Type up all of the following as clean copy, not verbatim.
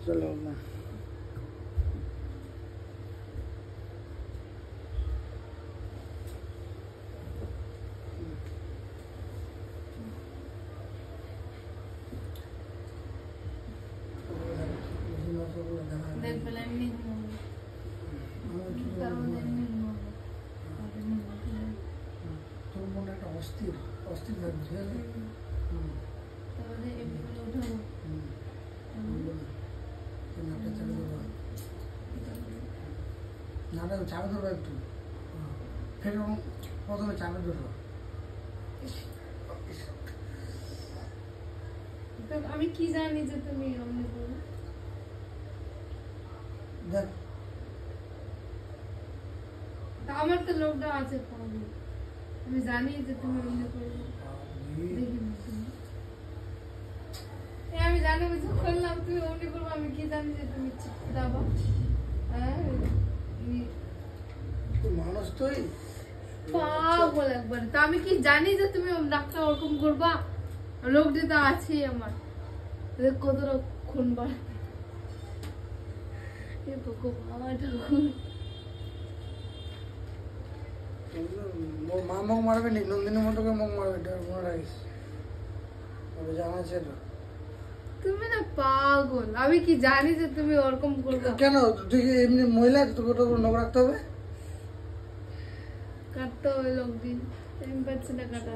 चलो ना অস্থির অস্থির লাগছে তাহলে এগুলো উঠাবো নাটা চাপে ধরবো একটু ফের প্রথমে চাপে ধরবো আমি কি জানি যে তুমি অমনি করবে দেখ আমার তো লোকটা আছে প্রবলেম আমি জানি যে তুমি অমনি করবে দেখি আমি জানি বুঝে করলাম তুমি অমনি করবো আমি কি জানি যে তুমি দাবা মানুষ তুই পাগল একবার তা আমি কি জানি যে তুমি ডাক্তার ওরকম করবা লোকটি তো আছেই আমার কতটা খুন বাড়াতে মা মুখ মারবে নি নন্দিনীর মতো মুখ মারবে মনে রাখিস জানা আছে তুমি না পাগল আমি কি জানি যে তুমি ওরকম করবে কেন তুই এমনি মহিলা তোকে তো নখ রাখতে হবে কাটতে হবে লোকদিন টাইম পাচ্ছে না কাটা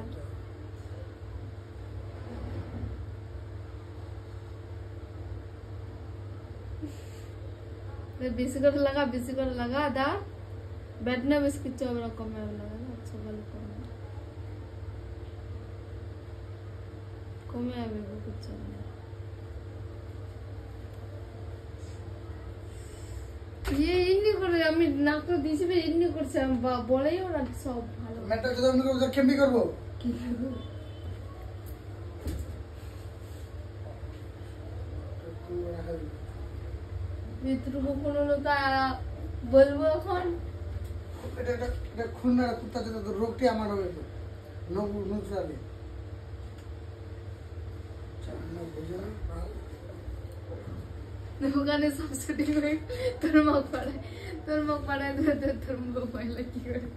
বেশি করে লাগা দা बैठना बस किच्छु हमरा कमे लगा अच्छा वाला कमे आवे वो किच्छु ये इन्नी করে আমি নাক তো দিছিবে ইন্নি করছে আমি বলেই ওরা সব ভালো মেটা যদি আমি করব কেমনি করব কি করব ভিতরু কোনো লোক বলবো এখন এটা খুলনা কুত্তাতে তো রোগটি আমার হবে তো নখ নুচরালে ওখানে সব শুটিং হয়ে তোর মুখ পাড়ায় তোর মুখ পাড়ায় তোর মুখ পাইলে কি করবে